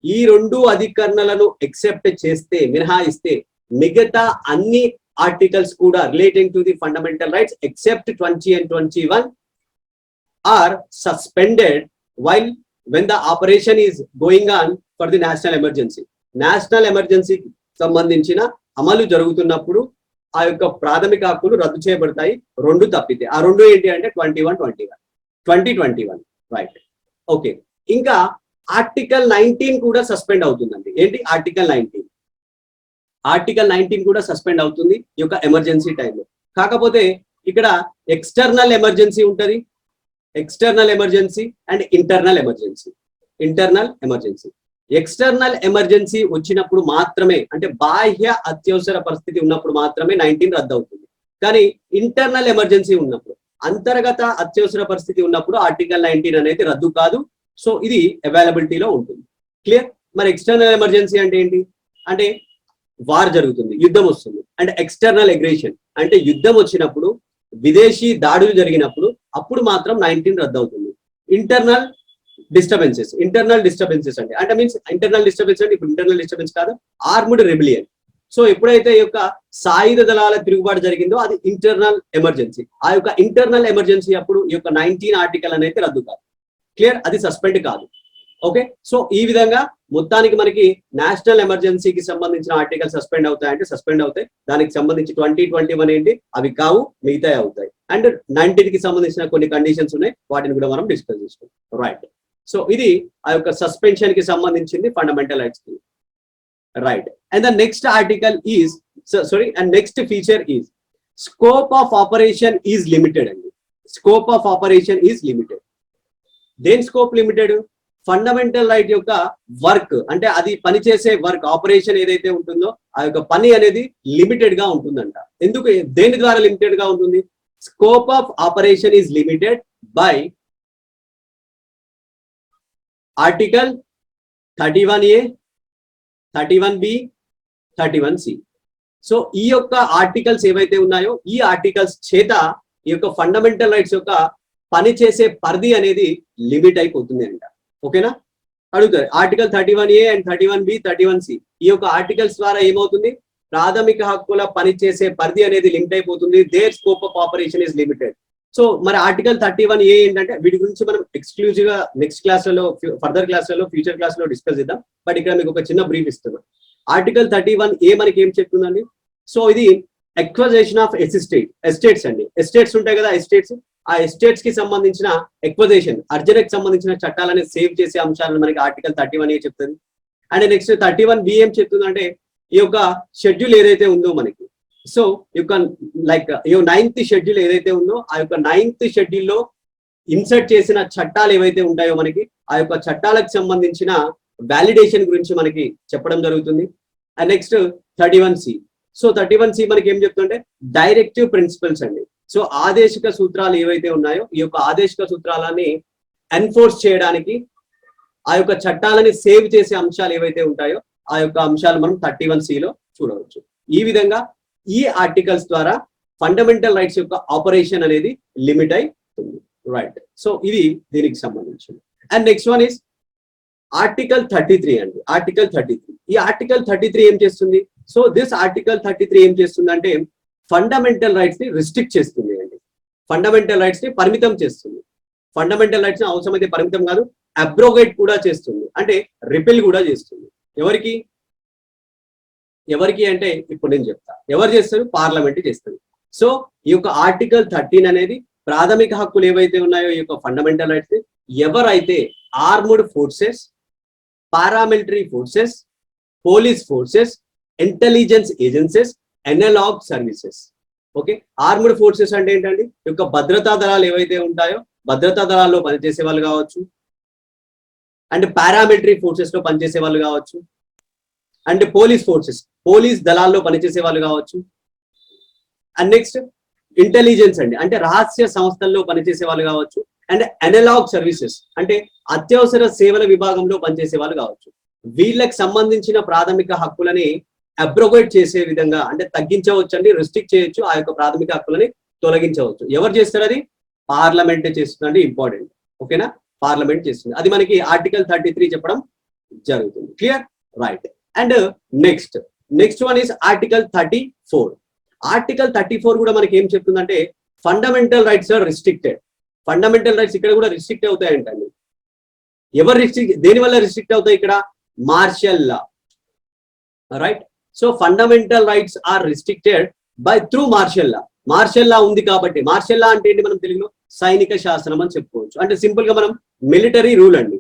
ఈ రెండు అధికరణలను ఎక్సెప్ట్ చేస్తే, మినహాయిస్తే మిగతా అన్ని ఆర్టికల్స్ కూడా relating to the fundamental rights except 20 and 21 are suspended while when the operation is going on for the national emergency. National emergency సంబంధించిన అమలు జరుగుతున్నప్పుడు ఆ యొక్క ప్రాథమిక హక్కులు రద్దు చేయబడతాయి, రెండు తప్పితే. ఆ రెండు ఏంటి అంటే 2021 రైట్. ఓకే, ఇంకా ఆర్టికల్ 19 కూడా సస్పెండ్ అవుతుందండి. ఏంటి ఆర్టికల్ 19 కూడా సస్పెండ్ అవుతుంది ఈ యొక్క ఎమర్జెన్సీ టైంలో. కాకపోతే ఇక్కడ ఎక్స్టర్నల్ ఎమర్జెన్సీ ఉంటది, external emergency and internal emergency. External emergency వచ్చినప్పుడు మాత్రమే, అంటే బాహ్య అత్యవసర పరిస్థితి ఉన్నప్పుడు మాత్రమే 19 రద్దు అవుతుంది. కానీ ఇంటర్నల్ ఎమర్జెన్సీ ఉన్నప్పుడు, అంతర్గత అత్యవసర పరిస్థితి ఉన్నప్పుడు ఆర్టికల్ 19 అనేది రద్దు కాదు. సో ఇది అవైలబిలిటీలో ఉంటుంది. క్లియర్? మరి ఎక్స్టర్నల్ ఎమర్జెన్సీ అంటే ఏంటి అంటే వార్ జరుగుతుంది, యుద్ధం వస్తుంది, అంటే ఎక్స్టర్నల్ అగ్రెషన్ అంటే యుద్ధం వచ్చినప్పుడు, విదేశీ దాడులు జరిగినప్పుడు అప్పుడు మాత్రం 19 రద్దు అవుతుంది. ఇంటర్నల్ డిస్టర్బెన్సెస్ అంటే మీన్స్ ఇంటర్నల్ డిస్టర్బెన్స్ అంటే ఇప్పుడు ఇంటర్నల్ డిస్టర్బెన్స్ కాదు, ఆర్మ్డ్ రెబిలియన్. సో ఎప్పుడైతే ఈ యొక్క సాయుధ దళాల తిరుగుబాటు జరిగిందో అది ఇంటర్నల్ ఎమర్జెన్సీ. ఆ యొక్క ఇంటర్నల్ ఎమర్జెన్సీ అప్పుడు ఈ యొక్క 19 ఆర్టికల్ అనేది రద్దు కాదు. క్లియర్? అది సస్పెండ్ కాదు. ఓకే, సో ఈ విధంగా మొత్తానికి మనకి నేషనల్ ఎమర్జెన్సీకి సంబంధించిన ఆర్టికల్ సస్పెండ్ అవుతాయంటే సస్పెండ్ అవుతాయి. దానికి సంబంధించి 2021 ఏంటి అవి కావు, మిగతా అవుతాయి. అండ్ 19 కి సంబంధించిన కొన్ని కండిషన్స్ ఉన్నాయి, వాటిని కూడా మనం డిస్కస్ చేసుకుంటాం. రైట్. సో ఇది ఆ యొక్క సస్పెన్షన్ కి సంబంధించింది ఫండమెంటల్ రైట్స్ కి. Right. And the next article is next feature is scope of operation is limited అండి. Scope of operation is limited. దేని స్కోప్ లిమిటెడ్? ఫండమెంటల్ రైట్ యొక్క వర్క్, అంటే అది పనిచేసే వర్క్ ఆపరేషన్ ఏదైతే ఉంటుందో ఆ యొక్క పని అనేది లిమిటెడ్ గా ఉంటుందంట. ఎందుకు, దేని ద్వారా లిమిటెడ్ గా ఉంటుంది? Scope of operation is limited by article 31A, 31B, 31C. So ఈ యొక్క ఆర్టికల్స్ ఏవైతే ఉన్నాయో ఈ ఆర్టికల్స్ చేత ఈ యొక్క ఫండమెంటల్ రైట్స్ యొక్క పనిచేసే పరిధి అనేది లిమిట్ అయిపోతుంది అంట. ఓకేనా? అడుగుతారు article 31A and 31B, 31C ఈ యొక్క ఆర్టికల్స్ ద్వారా ఏమవుతుంది? ప్రాథమిక హక్కుల పనిచేసే పరిధి అనేది లిమిట్ అయిపోతుంది. Their scope of operation is limited. So మరి ఆర్టికల్ 31A ఏంటంటే వీటి గురించి మనం ఎక్స్క్లూజివ్ గా నెక్స్ట్ క్లాస్లలో, ఫర్దర్ క్లాస్లలో, ఫ్యూచర్ క్లాస్లో డిస్కస్ చేద్దాం. బట్ ఇక్కడ మీకు ఒక చిన్న బ్రీఫ్ ఇస్తున్నాం. ఆర్టికల్ 31A మనకి ఏం చెప్తుందండి? సో ఇది ఎక్వజేషన్ ఆఫ్ ఎస్టేట్స్ అండి. ఎస్టేట్స్ ఉంటాయి కదా, ఎస్టేట్స్, ఆ ఎస్టేట్స్ కి సంబంధించిన ఎక్వజేషన్, అర్జనకి సంబంధించిన చట్టాలని సేవ్ చేసే అంశాలను మనకి ఆర్టికల్ 31A చెప్తుంది. అండ్ నెక్స్ట్ 31B ఏం చెప్తుందంటే ఈ యొక్క షెడ్యూల్ ఏదైతే ఉందో మనకి, సో ఈ యొక్క లైక్ 9th షెడ్యూల్ ఏదైతే ఉందో ఆ యొక్క 9th షెడ్యూల్లో ఇన్సర్ట్ చేసిన చట్టాలు ఏవైతే ఉంటాయో మనకి ఆ యొక్క చట్టాలకు సంబంధించిన వ్యాలిడేషన్ గురించి మనకి చెప్పడం జరుగుతుంది. And next 31C. So 31C మనకి ఏం చెప్తుంటే డైరెక్టివ్ ప్రిన్సిపల్స్ అండి. సో ఆదేశిక సూత్రాలు ఏవైతే ఉన్నాయో ఈ యొక్క ఆదేశిక సూత్రాలని ఎన్ఫోర్స్ చేయడానికి ఆ యొక్క చట్టాలని సేవ్ చేసే అంశాలు ఏవైతే ఉంటాయో ఆ యొక్క అంశాలు మనం 31Cలో చూడవచ్చు. ఈ విధంగా ఈ ఆర్టికల్స్ ద్వారా ఫండమెంటల్ రైట్స్ యొక్క ఆపరేషన్ అనేది లిమిట్ అవుతుంది. రైట్. సో ఇది దీనికి సంబంధించింది. And next one is article 33 అండి. ఆర్టికల్ 33, ఈ ఆర్టికల్ 33 ఏం చేస్తుంది? సో దిస్ ఆర్టికల్ 33 ఏం చేస్తుంది అంటే ఫండమెంటల్ రైట్స్ ని రిస్ట్రిక్ట్ చేస్తుంది అండి. ఫండమెంటల్ రైట్స్ ని పరిమితం చేస్తుంది. ఫండమెంటల్ రైట్స్ ని అవసరమైతే పరిమితం కాదు, అబ్రోగేట్ కూడా చేస్తుంది, అంటే రిపెల్ కూడా చేస్తుంది. ఎవరికి అంటే ఇప్పుడు నేను చెప్తా. ఎవరు చేస్తారు? పార్లమెంట్ చేస్తుంది. సో ఈ యొక్క ఆర్టికల్ 13 అనేది ప్రాథమిక హక్కులు ఏవైతే ఉన్నాయో ఈ యొక్క ఫండమెంటల్ రైట్స్ ని ఎవరైతే armed forces, paramilitary forces, police forces, intelligence agencies, analogue services. Okay, armed forces అంటే ఏంటండి? ఈ యొక్క భద్రతా దళాలు ఏవైతే ఉంటాయో భద్రతా దళాల్లో పనిచేసే వాళ్ళు కావచ్చు, అండ్ పారామిలిటరీ ఫోర్సెస్ లో పనిచేసే వాళ్ళు కావచ్చు, అండ్ పోలీస్ ఫోర్సెస్, పోలీస్ దళాల్లో పనిచేసే వాళ్ళు కావచ్చు. అండ్ నెక్స్ట్ ఇంటెలిజెన్స్ అండి, అంటే రహస్య సంస్థల్లో పనిచేసే వాళ్ళు కావచ్చు. అండ్ ఎనలాగ్ సర్వీసెస్ అంటే అత్యవసర సేవల విభాగంలో పనిచేసే వాళ్ళు కావచ్చు. వీళ్ళకి సంబంధించిన ప్రాథమిక హక్కులని అబ్రోగేట్ చేసే విధంగా, అంటే తగ్గించవచ్చు అండి, రెస్ట్రిక్ట్ చేయొచ్చు, ఆ యొక్క ప్రాథమిక హక్కులని తొలగించవచ్చు. ఎవరు చేస్తారు? అది పార్లమెంట్ చేస్తుందండి. ఇంపార్టెంట్. ఓకేనా? పార్లమెంట్ చేస్తుంది. అది మనకి ఆర్టికల్ 33 చెప్పడం జరుగుతుంది. Clear? Right. And next next one is article 34. Article 34 కూడా మనకి ఏం చెప్తుందంటే fundamental rights are restricted. Fundamental rights ఇక్కడ కూడా రిస్ట్రిక్ట్ అవుతాయంటండి. ఎవరు దేని వల్ల రిస్ట్రిక్ట్ అవుతాయి ఇక్కడ? Martial law, right? So fundamental rights are restricted by through martial law. Martial law ఉంది కాబట్టి, మార్షల్ లా అంటే ఏంటి మనం తెలుగులో సైనిక శాసనం అని చెప్పుకోవచ్చు. అంటే సింపుల్ గా మనం మిలిటరీ రూల్ అండి.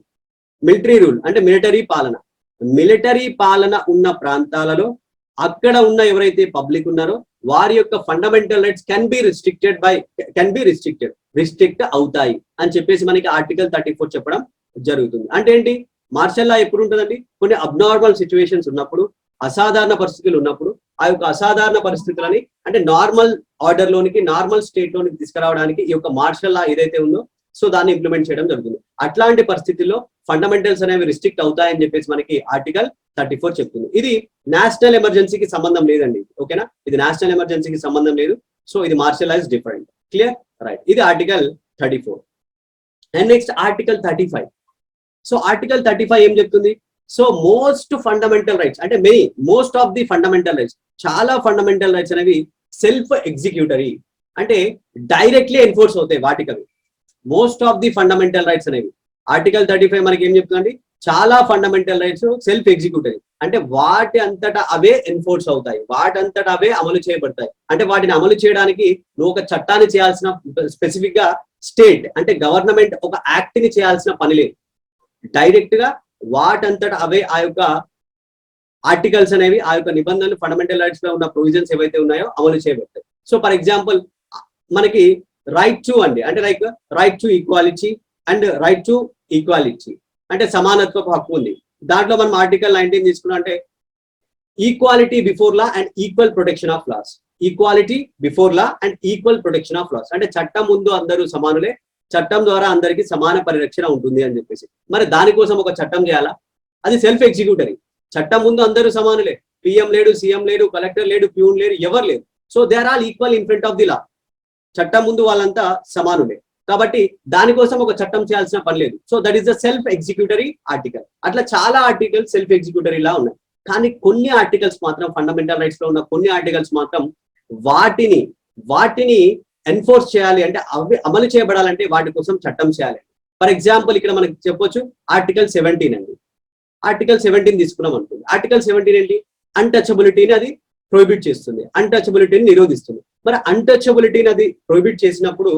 మిలిటరీ రూల్ అంటే మిలిటరీ పాలన. మిలిటరీ పాలన ఉన్న ప్రాంతాలలో అక్కడ ఉన్న ఎవరైతే పబ్లిక్ ఉన్నారో వారి యొక్క ఫండమెంటల్ రైట్స్ రిస్ట్రిక్ట్ అవుతాయి అని చెప్పేసి మనకి ఆర్టికల్ 34 చెప్పడం జరుగుతుంది. అంటే ఏంటి? మార్షల్ లా ఎప్పుడు ఉంటుందండి? కొన్ని అబ్నార్మల్ సిచ్యువేషన్స్ ఉన్నప్పుడు, అసాధారణ పరిస్థితులు ఉన్నప్పుడు ఆ యొక్క అసాధారణ పరిస్థితులని అంటే నార్మల్ ఆర్డర్ లోనికి, నార్మల్ స్టేట్ లోనికి తీసుకురావడానికి ఈ యొక్క మార్షల్ లా ఏదైతే ఉందో సో దాన్ని ఇంప్లిమెంట్ చేయడం జరుగుతుంది. అట్లాంటి పరిస్థితుల్లో ఫండమెంటల్స్ అనేవి రిస్ట్రిక్ట్ అవుతాయని చెప్పేసి మనకి ఆర్టికల్ 34 చెప్తుంది. ఇది నేషనల్ ఎమర్జెన్సీకి సంబంధం లేదండి, ఓకేనా? ఇది నేషనల్ ఎమర్జెన్సీకి సంబంధం లేదు. సో ఇది martial law is different. Clear? Right. ఇది article 34. And next article 35. So article 35 ఏం చెప్తుంది? సో మోస్ట్ ఫండమెంటల్ రైట్స్ అంటే most of the fundamental rights, చాలా ఫండమెంటల్ రైట్స్ అనేవి సెల్ఫ్ ఎగ్జిక్యూటరీ అంటే డైరెక్ట్లీ ఎన్ఫోర్స్ అవుతాయి వాటికి అవి. Most of the fundamental rights అనేవి ఆర్టికల్ 35 మనకి ఏం చెప్తుందండి? చాలా ఫండమెంటల్ రైట్స్ సెల్ఫ్ ఎగ్జిక్యూటరీ అంటే వాటి అంతటా అవే ఎన్ఫోర్స్ అవుతాయి, వాటంతటా అవే అమలు చేయబడతాయి. అంటే వాటిని అమలు చేయడానికి నువ్వు ఒక చట్టాన్ని చేయాల్సిన, స్పెసిఫిక్ గా స్టేట్ అంటే గవర్నమెంట్ ఒక యాక్ట్ ని చేయాల్సిన పని లేదు. డైరెక్ట్ గా వాటంతటా అవే ఆ యొక్క ఆర్టికల్స్ అనేవి, ఆ యొక్క నిబంధనలు, ఫండమెంటల్ రైట్స్ లో ఉన్న ప్రొవిజన్స్ ఏవైతే ఉన్నాయో అమలు చేయబడతాయి. సో ఫర్ ఎగ్జాంపుల్ మనకి రైట్ టు అండి, అంటే like right to equality and right to equality అంటే సమానత్వపు హక్కు ఉంది. దాంట్లో మనం ఆర్టికల్ 19 తీసుకున్నాం అంటే equality before law and equal protection of laws. Equality before law and equal protection of laws అంటే చట్టం ముందు అందరూ సమానులే, చట్టం ద్వారా అందరికీ సమాన పరిరక్షణ ఉంటుంది అని చెప్పేసి. మరి దానికోసం ఒక చట్టం చేయాలా? అది సెల్ఫ్ ఎగ్జిక్యూటరీ. చట్టం ముందు అందరూ సమానులే, పిఎం లేడు, సీఎం లేడు, కలెక్టర్ లేడు, ప్యూన్ లేడు, ఎవరు లేరు. So they are all equal in front of the law. చట్టం ముందు వాళ్ళంతా సమానులే కాబట్టి దానికోసం ఒక చట్టం చేయాల్సిన పని లేదు. So that is the self executory article. అట్లా చాలా ఆర్టికల్స్ సెల్ఫ్ ఎగ్జిక్యూటరీ లా ఉన్నాయి. కానీ కొన్ని ఆర్టికల్స్ మాత్రం, ఫండమెంటల్ రైట్స్ లో ఉన్న కొన్ని ఆర్టికల్స్ మాత్రం వాటిని ఎన్ఫోర్స్ చేయాలి అంటే అవి అమలు చేయబడాలంటే వాటి కోసం చట్టం చేయాలి. ఫర్ ఎగ్జాంపుల్ ఇక్కడ మనకి చెప్పొచ్చు ఆర్టికల్ 17 అండి. ఆర్టికల్ 17 తీసుకున్నాం అనుకోండి. ఆర్టికల్ 17 ఏంటి? అన్టచబిలిటీని అది ప్రొహిబిట్ చేస్తుంది, అన్టచబిలిటీని నిరోధిస్తుంది. మరి అన్టచబిలిటీని అది ప్రొహిబిట్ చేసినప్పుడు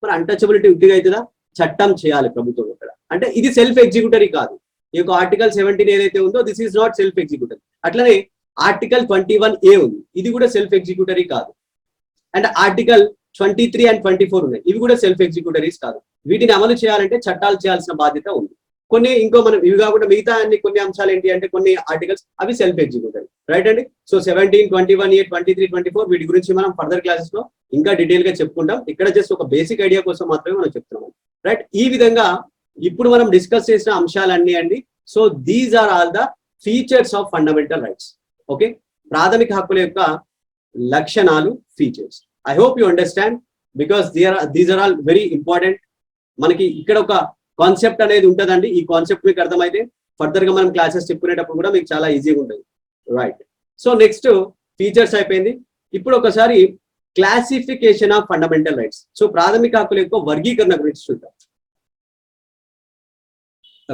మరి అన్టచబిలిటీ ఉట్టిగా అవుతుందా? చట్టం చేయాలి ప్రభుత్వం ఇక్కడ. అంటే ఇది సెల్ఫ్ ఎగ్జిక్యూటరీ కాదు. ఈ యొక్క ఆర్టికల్ 17 ఏదైతే ఉందో దిస్ ఈజ్ నాట్ సెల్ఫ్ ఎగ్జిక్యూటరీ. అట్లనే ఆర్టికల్ 21A ఉంది, ఇది కూడా సెల్ఫ్ ఎగ్జిక్యూటరీ కాదు. అండ్ ఆర్టికల్ 23 and 24 ఉన్నాయి, ఇవి కూడా సెల్ఫ్ ఎగ్జిక్యూటరీస్ కాదు. వీటిని అమలు చేయాలంటే చట్టాలు చేయాల్సిన బాధ్యత ఉంది. కొన్ని ఇంకో మనం ఇవి కాకుండా మిగతా అన్ని కొన్ని అంశాలు ఏంటి అంటే కొన్ని ఆర్టికల్స్ అవి సెల్ఫ్ ఎగ్జిక్యూటరీ, రైట్ అండి. సో 17, 21A, 23, 24 వీటి గురించి మనం ఫర్దర్ క్లాసెస్ లో ఇంకా డీటెయిల్ గా చెప్పుకుంటాం. ఇక్కడ జస్ట్ ఒక బేసిక్ ఐడియా కోసం మాత్రమే మనం చెప్తున్నాం, రైట్? ఈ విధంగా ఇప్పుడు మనం డిస్కస్ చేసిన అంశాలన్నీ అండి. So these are all the features of fundamental rights. Okay, ప్రాథమిక హక్కుల యొక్క లక్షణాలు, features. I hope you understand because these are all very important. మనకి ఇక్కడ ఒక కాన్సెప్ట్ అనేది ఉంటుందండి. ఈ కాన్సెప్ట్ మీకు అర్థమైతే ఫర్దర్ గా మనం క్లాసెస్ చెప్పుకునేటప్పుడు కూడా మీకు చాలా ఈజీగా ఉంటుంది, రైట్? సో నెక్స్ట్ ఫీచర్స్ అయిపోయింది. ఇప్పుడు ఒకసారి classification of fundamental rights. So ప్రాథమిక హక్కుల యొక్క వర్గీకరణ గురించి చూద్దాం,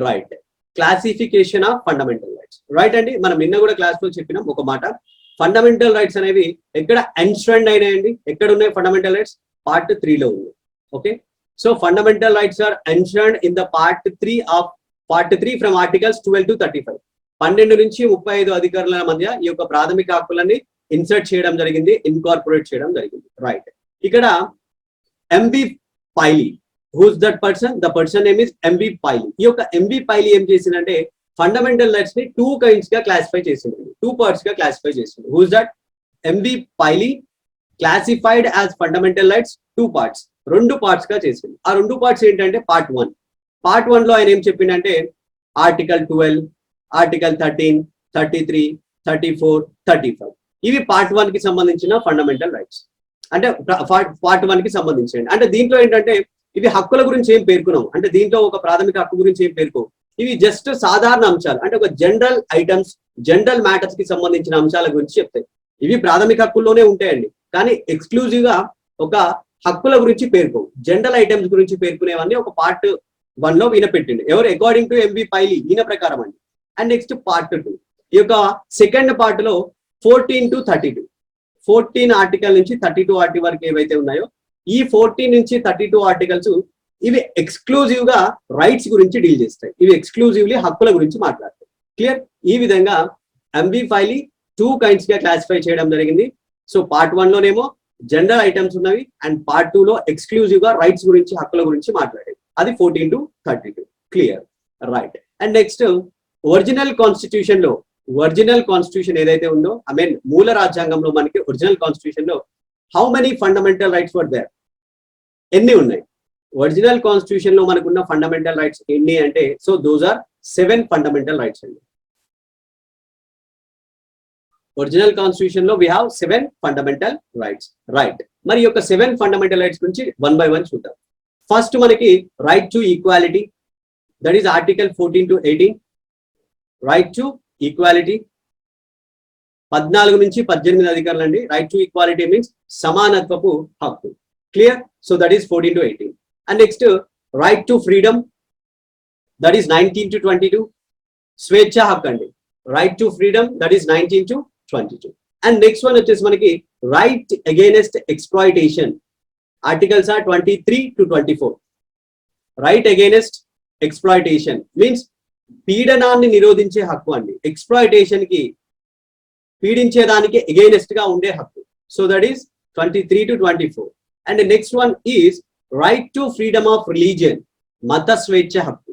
right? Classification of fundamental rights, right అండి. మనం నిన్న కూడా క్లాస్ లో చెప్పినాం ఒక మాట. ఫండమెంటల్ రైట్స్ అనేవి ఎక్కడ ఎన్స్ట్రెండ్ అయినాయండి? ఎక్కడ ఉన్నాయి ఫండమెంటల్ రైట్స్? పార్ట్ 3 లో ఉంది. Okay, so fundamental rights are enshrined in the part 3 from articles 12 to 35. 12 నుంచి 35 అధికారుల మధ్య ఈ యొక్క ప్రాథమిక హక్కులని ఇన్సర్ట్ చేయడం జరిగింది, ఇన్కార్పొరేట్ చేయడం జరిగింది, రైట్? ఇక్కడ M V Pylee, who's that person? The person name is M V Pylee. ఈ యొక్క ఎంవి పైలీ ఏం చేసిందంటే ఫండమెంటల్ రైట్స్ ని 2 kinds గా క్లాసిఫై చేసింది, 2 parts గా క్లాసిఫై చేసింది. Who's that? M V Pylee classified as fundamental rights 2 parts, 2 parts గా చేసింది. ఆ 2 parts ఏంటంటే పార్ట్ 1 లో ఆయన ఏం చెప్పిందంటే ఆర్టికల్ 12, ఆర్టికల్ 13, 33, 34, 35 ఇవి పార్ట్ 1 కి సంబంధించిన ఫండమెంటల్ రైట్స్. అంటే పార్ట్ 1 కి సంబంధించి అంటే దీంట్లో ఏంటంటే ఇవి హక్కుల గురించి ఏం పేర్కొన్నాం, అంటే దీంట్లో ఒక ప్రాథమిక హక్కు గురించి ఏం పేర్కో, ఇవి జస్ట్ సాధారణ అంశాలు, అంటే ఒక జనరల్ ఐటమ్స్, జనరల్ మ్యాటర్స్ కి సంబంధించిన అంశాల గురించి చెప్తాయి. ఇవి ప్రాథమిక హక్కుల్లోనే ఉంటాయండి, కానీ ఎక్స్క్లూజివ్ గా ఒక హక్కుల గురించి పేర్కోవు. జనరల్ ఐటమ్స్ గురించి పేర్కొనేవన్నీ ఒక పార్ట్ 1 లో ఈయన పెట్టిండు. ఎవరు? అకార్డింగ్ టు ఎంవి పైలీ, ఈయన ప్రకారం అండి. అండ్ నెక్స్ట్ పార్ట్ 2, ఈ యొక్క సెకండ్ పార్ట్ లో 14 to 32, 14 ఆర్టికల్ నుంచి 32 ఆర్టికల్ వరకు ఏవైతే ఉన్నాయో, ఈ 14 నుంచి 32 ఆర్టికల్స్ ఇవి ఎక్స్క్లూజివ్ గా రైట్స్ గురించి డీల్ చేస్తాయి. ఇవి ఎక్స్క్లూజివ్లీ హక్కుల గురించి మాట్లాడతాయి. క్లియర్? ఈ విధంగా ఎంవి ఫైలీ 2 kinds గా క్లాసిఫై చేయడం జరిగింది. సో పార్ట్ 1 లోనేమో జనరల్ ఐటమ్స్ ఉన్నవి, అండ్ పార్ట్ 2 లో ఎక్స్క్లూజివ్ గా రైట్స్ గురించి, హక్కుల గురించి మాట్లాడేది. అది 14 to 32. Clear? Right. And next original constitution లో, ఒరిజినల్ కాన్స్టిట్యూషన్ ఏదైతే ఉందో, ఐ మీన్ మూల రాజ్యాంగంలో మనకి ఒరిజినల్ కాన్స్టిట్యూషన్ లో how many fundamental rights for their, ఎన్ని ఉన్నాయి? ఒరిజినల్ కాన్స్టిట్యూషన్ లో మనకున్న ఫండమెంటల్ రైట్స్ ఎన్ని అంటే, so those are 7 fundamental rights అండి. ఒరిజినల్ కాన్స్టిట్యూషన్ లో we have 7 fundamental rights. Right. మరి యొక్క 7 ఫండమెంటల్ రైట్స్ గురించి 1 by 1 చూద్దాం. ఫస్ట్ మనకి right to equality, that is article 14 to 18. Right to equality 14 నుంచి 18 అధికారులు అండి. రైట్ టు ఈక్వాలిటీ మీన్స్ సమానత్వపు హక్కు. Clear? So that is 14 to 18. And next right to freedom, that is 19 to 22. స్వేచ్ఛ హక్కు అండి. Right to freedom, that is 19 to 22. And next one వచ్చేసి మనకి right against exploitation, articles are 23 to 24. Right against exploitation means పీడనాన్ని నిరోధించే హక్కు అండి. Exploitation కి, పీడించేదానికి అగైనెస్ట్ గా ఉండే హక్కు. So that is 23 to 24. And next one is right to freedom of religion, మత స్వేచ్ఛ హక్కు.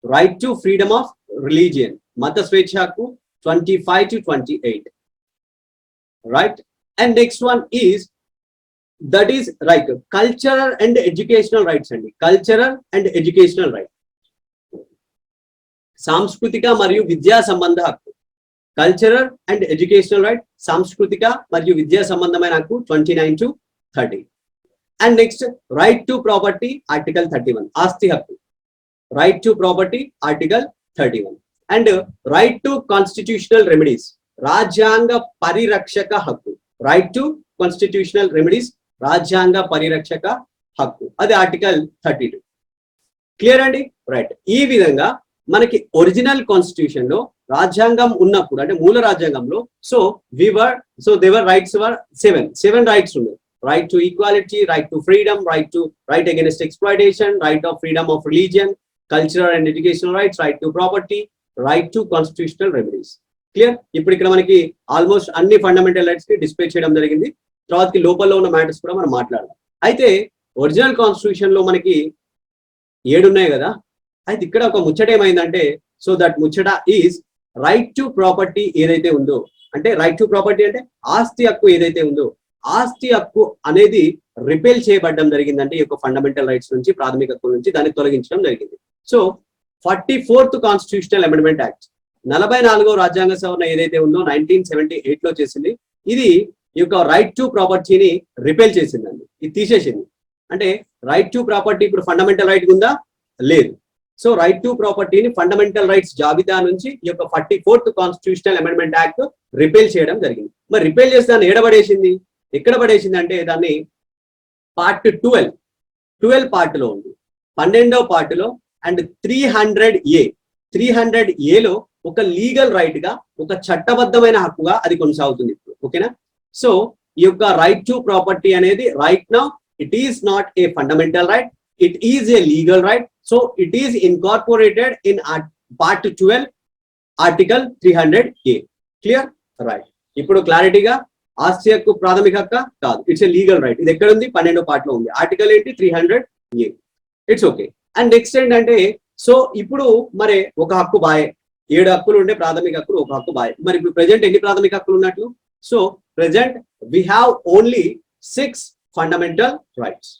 Right to freedom of religion, మత స్వేచ్ఛ హక్కు 25 to 28. Right. And next one is that is right cultural and educational rights అండి. Cultural and educational right, సాంస్కృతిక మరియు విద్యా సంబంధ హక్కు. కల్చరల్ అండ్ ఎడ్యుకేషనల్ రైట్, సాంస్కృతిక మరియు విద్యా సంబంధమైన హక్కు 29 to 30. And next right to property, article 31, ఆస్తి హక్కు. Right to property, article 31. And right to constitutional remedies, రాజ్యాంగ పరిరక్షక హక్కు. రైట్ టు కాన్స్టిట్యూషనల్ రెమెడీస్, రాజ్యాంగ పరిరక్షక హక్కు, అది ఆర్టికల్ 32. క్లియర్ అండి? రైట్. ఈ విధంగా మనకి ఒరిజినల్ కాన్స్టిట్యూషన్ లో రాజ్యాంగం ఉన్నప్పుడు, అంటే మూల రాజ్యాంగంలో, సో దేవర్ రైట్స్ వర్ 7 రైట్స్ ఉన్నాయి. Right to equality, right to freedom, right against exploitation, right of freedom of religion, cultural and educational rights, right to property, right to constitutional remedies. Clear? ఇప్పుడు ఇక్కడ మనకి ఆల్మోస్ట్ అన్ని ఫండమెంటల్ రైట్స్ కి display చేయడం జరిగింది. తర్వాతకి లోపల ఉన్న మ్యాటర్స్ కూడా మనం మాట్లాడదాం. అయితే ఒరిజినల్ కాన్స్టిట్యూషన్ లో మనకి 7 ఉన్నాయి కదా. అయితే ఇక్కడ ఒక ముచ్చట ఏమైందంటే, సో దట్ ముచ్చట ఈజ్ రైట్ టు ప్రాపర్టీ ఏదైతే ఉందో, అంటే రైట్ టు ప్రాపర్టీ అంటే ఆస్తి హక్కు ఏదైతే ఉందో, ఆస్తి హక్కు అనేది రిపెల్ చేయబడడం జరిగిందంటే ఈ యొక్క ఫండమెంటల్ రైట్స్ నుంచి, ప్రాథమిక హక్కుల నుంచి దాన్ని తొలగించడం జరిగింది. So 44th constitutional amendment act, 44వ రాజ్యాంగ సవరణ ఏదైతే ఉందో 1978 లో చేసింది, ఇది ఈ యొక్క రైట్ టు ప్రాపర్టీని రిపెల్ చేసిందండి. ఇది తీసేసింది. అంటే రైట్ టు ప్రాపర్టీ ఇప్పుడు ఫండమెంటల్ రైట్ ఉందా? లేదు. సో రైట్ టు ప్రాపర్టీని ఫండమెంటల్ రైట్స్ జాబితా నుంచి ఈ యొక్క 44th constitutional amendment act repel చేయడం జరిగింది. మరి రిపెల్ చేసి దాన్ని ఏడబడేసింది, ఎక్కడ పడేసింది అంటే దాన్ని పార్ట్ 12 పార్ట్ లో ఉంది, 12వ పార్ట్ లో. అండ్ 300A లో ఒక లీగల్ రైట్ గా, ఒక చట్టబద్ధమైన హక్కుగా అది కొనసాగుతుంది ఇప్పుడు. ఓకేనా? సో ఈ యొక్క రైట్ టు ప్రాపర్టీ అనేది right now it is not a fundamental right, it is a legal right. So it is incorporated in part 12 article 300A. Clear? Right. ఇప్పుడు క్లారిటీగా ఆస్తి హక్కు ప్రాథమిక హక్క కాదు, ఇట్స్ ఏ లీగల్ రైట్. ఇది ఎక్కడ ఉంది? 12వ పార్ట్ లో ఉంది. ఆర్టికల్ ఏంటి? 300A. It's okay. And next ఏంటంటే, సో ఇప్పుడు మరి ఒక హక్కు బాయ్, 7 హక్కులు ఉండే ప్రాథమిక హక్కులు, ఒక హక్కు బాయ్. మరి ఇప్పుడు ప్రెజెంట్ ఎన్ని ప్రాథమిక హక్కులు ఉన్నట్లు? So present we have only 6 fundamental rights.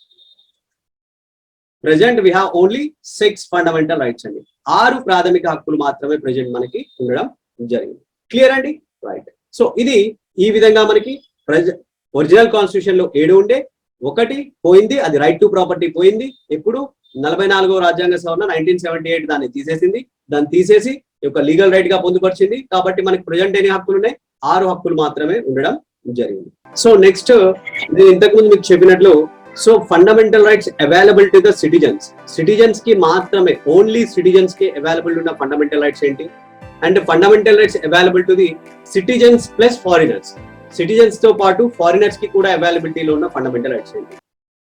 Present we have only 6 fundamental rights అండి. 6 ప్రాథమిక హక్కులు మాత్రమే ప్రెజెంట్ మనకి ఉండడం జరిగింది. క్లియర్ అండి? రైట్. సో ఇది ఈ విధంగా మనకి ఒరిజినల్ కాన్స్టిట్యూషన్ లో 7 ఉండే, 1 పోయింది, అది రైట్ టు ప్రాపర్టీ పోయింది. ఇప్పుడు 44వ రాజ్యాంగ సవరణ 1978 దాన్ని తీసేసింది. దాన్ని తీసేసి యొక్క లీగల్ రైట్ గా పొందుపరిచింది. కాబట్టి మనకి ప్రజెంట్ ఎన్ని హక్కులు ఉన్నాయి? 6 హక్కులు మాత్రమే ఉండడం జరిగింది. సో నెక్స్ట్ నేను ఇంతకుముందు మీకు చెప్పినట్లు, so fundamental rights available to the citizens కి మాత్రమే, ఓన్లీ సిటిజన్స్ కి అవైలబుల్ ఉన్న ఫండమెంటల్ రైట్స్ ఏంటి? And fundamental rights available to the citizens plus foreigners, citizens తో పాటు ఫారినర్స్ కి కూడా అవైలబిలిటీలో ఉన్న ఫండమెంటల్ రైట్స్ ఏంటి?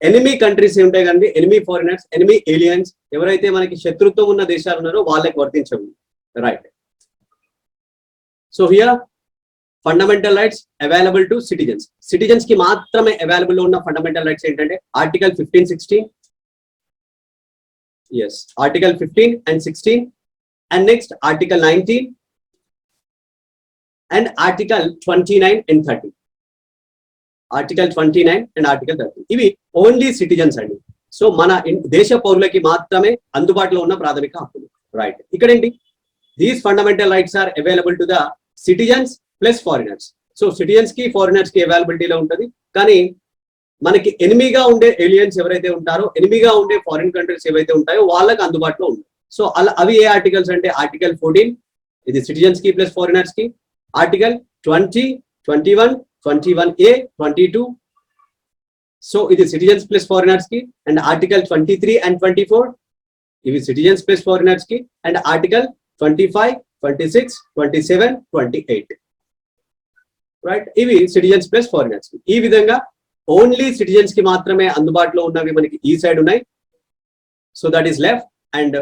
ఎనిమీ కంట్రీస్ ఉంటాయి కానీ ఎనిమీ ఫారినర్స్, ఎనిమీ ఏలియన్స్, ఎవరైతే మనకి శత్రుత్వం ఉన్న దేశాలు ఉన్నారో వాళ్ళకి వర్తించవు. Right. So here fundamental rights available to citizens కి మాత్రమే అవైలబుల్ ఉన్న ఫండమెంటల్ రైట్స్ ఏంటంటే article 15, 16, yes article 15 and 16, and next article 19 and article 29 and 30. Article 29 and article 30 ఇవి ఓన్లీ సిటిజన్స్ అండి. సో మన దేశ పౌరులకి మాత్రమే అందుబాటులో ఉన్న ప్రాథమిక హక్కులు. రైట్. ఇక్కడ ఏంటి? These fundamental rights are available to the citizens plus foreigners. So citizens కి ఫారినర్స్ కి అవైలబిలిటీలో ఉంటుంది. కానీ మనకి ఎనిమిగా ఉండే ఏలియన్స్ ఎవరైతే ఉంటారో, ఎనిమిగా ఉండే ఫారిన్ కంట్రీస్ ఏవైతే ఉంటాయో వాళ్ళకి అందుబాటులో ఉంటాయి. సో అవి ఏ ఆర్టికల్స్ అంటే ఆర్టికల్ 14 ఇది సిటిజన్స్ కి ప్లస్ ఫారినర్స్ కి, ఆర్టికల్ 20, 21, 21A, 22 సో ఇది సిటిజన్స్ ప్లస్ ఫారినర్స్ కి, అండ్ ఆర్టికల్ 23 and 24 ఇవి సిటిజన్స్ ప్లస్ ఫారినర్స్ కి, అండ్ ఆర్టికల్ 25, 26, 27, 28 రైట్ ఇవి సిటిజన్స్ ప్లస్ ఫారినర్స్ కి. ఈ విధంగా ఓన్లీ సిటిజన్స్ కి మాత్రమే అందుబాటులో ఉన్నవి మనకి ఈ సైడ్ ఉన్నాయి. So that is left. And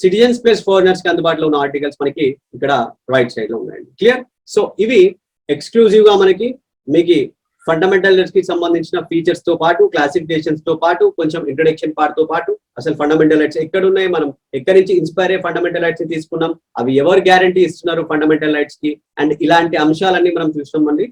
citizens plus foreigners కి అందుబాటులో ఉన్న ఆర్టికల్స్ మనకి ఇక్కడ రైట్ సైడ్ లో ఉన్నాయండి. క్లియర్. సో ఇవి ఎక్స్క్లూజివ్ గా మనకి మీకు ఫండమెంటల్ రైట్స్ కి సంబంధించిన ఫీచర్స్ తో పాటు, క్లాసిఫికేషన్స్ తో పాటు, కొంచెం ఇంట్రొడక్షన్ పార్ట్ తో పాటు, అసలు ఫండమెంటల్ రైట్స్ ఎక్కడ ఉన్నాయి, మనం ఎక్కడి నుంచి ఇన్స్పైర్ అయ్యే ఫండమెంటల్ రైట్స్ ని తీసుకున్నాం, అవి ఎవరు గ్యారంటీ ఇస్తున్నారు ఫండమెంటల్ రైట్స్ కి, అండ్ ఇలాంటి అంశాలన్నీ మనం చూసినామండి.